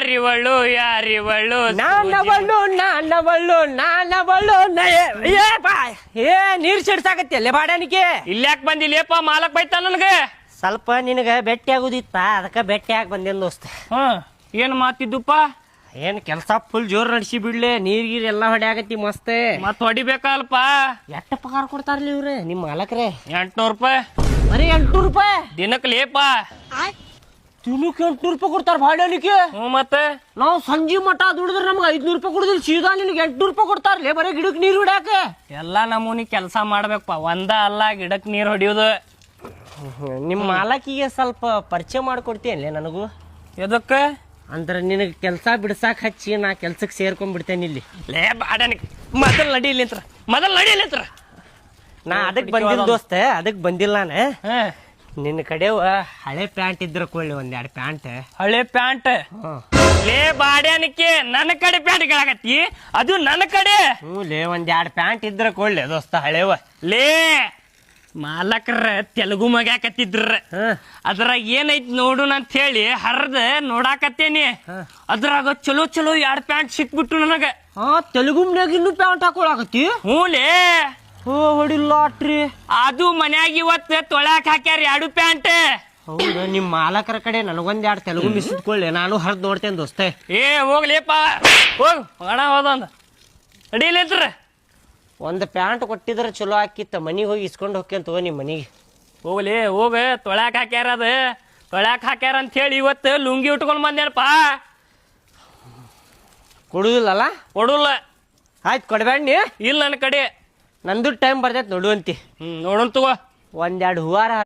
ಯಾರಿವಳು ಯಾರಿವಳು ನಾನವಳು ಏ ನೀರ್ ಸಿಡ್ಸಾಕತ್ತಿ ಅಲ್ಲೇ ಬಾಡಾನಿಕೆ ಇಲ್ಯಾಕ್ ಬಂದಿಲ್ಲಪ್ಪ ಮಾಲಕ್ ಬೈತ ನನ್ಗೆ ಸ್ವಲ್ಪ ನಿನಗ ಭೇಟಿ ಆಗುದಿತ್ತ ಅದಕ್ಕ ಭೇಟಿ ಆಗಿ ಬಂದೇನ್ ದೋಸ್ತ ಏನ್ ಮಾತಿದ್ದುಪ್ಪ ಏನ್ ಕೆಲ್ಸ ಫುಲ್ ಜೋರ್ ನಡ್ಸಿ ಬಿಡ್ಲೆ ನೀರ್ ಗೀರ್ ಎಲ್ಲಾ ಹೊಡ್ಯಾಗತ್ತಿ ಮಸ್ತ್ ಮತ್ ಹೊಡಿಬೇಕಲ್ಪ ಎಷ್ಟ ಪಗಾರ ಕೊಡ್ತಾರ್ಲಿ ಇವ್ರೆ ನಿಮ್ ಮಾಲಕ್ರೆ 800 ರೂಪಾಯಿ ಬರೀ 800 ರೂಪಾಯಿ ದಿನಕ್ ಲೇಪ ದಿನಕ್ಕೆ 800 ರೂಪಾಯಿ ಕೊಡ್ತಾರ ಬಾಡಾನಿಕೆ ಮತ್ತೆ ನಾವು ಸಂಜೆ ಮಠ ದುಡಿದ್ರೆ ನಮ್ಗೆ 500 ರೂಪಾಯಿ ಕೊಡುದಿಲ್ಲ ಸೀದಾ ನಿನಗೆ 800 ರೂಪಾಯಿ ಕೊಡ್ತಾರಲ್ಲೇ ಬರೀ ಗಿಡಕ್ ನೀರ್ ಹೊಡ್ಯಾಕ ಎಲ್ಲಾ ನಮೂನಿ ಕೆಲಸ ಮಾಡ್ಬೇಕಪ್ಪ ಒಂದ ಅಲ್ಲ ಗಿಡಕ್ ನೀರ್ ಹೊಡಿಯೋದು ನಿಮ್ ಮಾಲಕಿಗೆ ಸ್ವಲ್ಪ ಪರಿಚಯ ಮಾಡ್ಕೊಡ್ತೀಯಲ್ಲೇ ನನಗೂ ಎದಕ್ಕ ಅಂದ್ರೆ ನಿನಗೆ ಕೆಲಸ ಬಿಡ್ಸಾಕ್ ಹಚ್ಚಿ ನಾ ಕೆಲ್ಸಕ್ಕೆ ಸೇರ್ಕೊಂಡ್ಬಿಡ್ತೇನೆ ಇಲ್ಲಿ ಲೇ ಬಾಡನಿಕ್ ಮೊದಲ್ ನಡೀಲಿಂತ್ರ ನಾ ಅದಕ್ ಬಂದಿಲ್ಲ ದೋಸ್ತ ಅದಕ್ ಬಂದಿಲ್ಲ ನಾನು ನಿನ್ನ ಕಡೆ ಹಳೆ ಪ್ಯಾಂಟ್ ಇದ್ರ ಕೊಳ್ಳಿ ಒಂದೆರಡು ಪ್ಯಾಂಟ್ ಹಳೆ ಪ್ಯಾಂಟ್ ಲೇ ಬಾಡ್ಯಾನಿಕೆ ನನ್ನ ಕಡೆ ಪ್ಯಾಂಟ್ ಕೇಳಾಕತ್ತಿ ಅದು ನನ್ನ ಕಡೆ ಲೇ ಒಂದೆರಡು ಪ್ಯಾಂಟ್ ಇದ್ರ ಕೊಳ್ಳಿ ದೋಸ್ತ ಹಳೆವ ಲೇ ಮಾಲಕರ ತೆಲುಗು ಮಗ್ಯಾಕತ್ತಿದ್ರ ಅದ್ರಾಗ ಏನೈತ್ ನೋಡುನ ಅಂತ ಹೇಳಿ ಹರ್ದ ನೋಡಾಕತ್ತೇನಿ ಅದ್ರಾಗ ಚಲೋ ಚಲೋ 2 ಪ್ಯಾಂಟ್ ಸಿಕ್ಬಿಟ್ಟು ನನಗ ತೆಲುಗುನ್ಯಾಗ ಇನ್ನು ಪ್ಯಾಂಟ್ ಹಾಕೊಳಕತ್ತಿ ಹ್ಞೂಲೇ ಹೊಡಿಲ್ಲಾಟ್ರಿ ಅದು ಮನ್ಯಾಗ ಇವತ್ತು ತೊಳ್ಯಾಕ ಹಾಕ್ಯಾರ 2 ಪ್ಯಾಂಟ್ ಹೌದು ನಿಮ್ ಮಾಲಕರ ಕಡೆ ನನಗೊಂದೆರಡು ತೆಲುಗು ಮಿಸ್ಕೊಳ್ಳಿ ನಾನು ಹರ್ದ್ ನೋಡ್ತೇನೆ ದೋಸ್ತೆ ಹೋಗ್ಲೇಪ ಹೋಗ್ ಹಣ ಹೋದಂದ ಅಡಿಲಿಂತ್ರ ಒಂದು ಪ್ಯಾಂಟ್ ಕೊಟ್ಟಿದ್ರೆ ಚಲೋ ಹಾಕಿತ್ತ ಮನಿಗೆ ಹೋಗಿ ಇಸ್ಕೊಂಡು ಹೋಗ್ಯಂತ ತಗೋ ನಿಮ್ಮ ಮನಿಗೆ ಹೋಗ್ಲಿ ಹೋಗ ತೊಳ್ಯಾಕ ಹಾಕ್ಯಾರ ಅದು ತೊಳ್ಯಾಕ ಹಾಕ್ಯಾರ ಅಂತ ಹೇಳಿ ಇವತ್ತು ಲುಂಗಿ ಉಟ್ಕೊಂಡ್ ಬಂದೇನಪ್ಪ ಕೊಡುದಿಲ್ಲಲ್ಲ ಕೊಡುಲ್ಲ ಆಯ್ತು ಕೊಡ್ಬೇಡ ನೀ ಇಲ್ಲ ನನ್ನ ಕಡೆ ನಂದು ಟೈಮ್ ಬರ್ತೈತೆ ನೋಡುವಂತಿ ನೋಡೋಣ ತಗೋ ಒಂದೆರಡು ಹೂವಾರ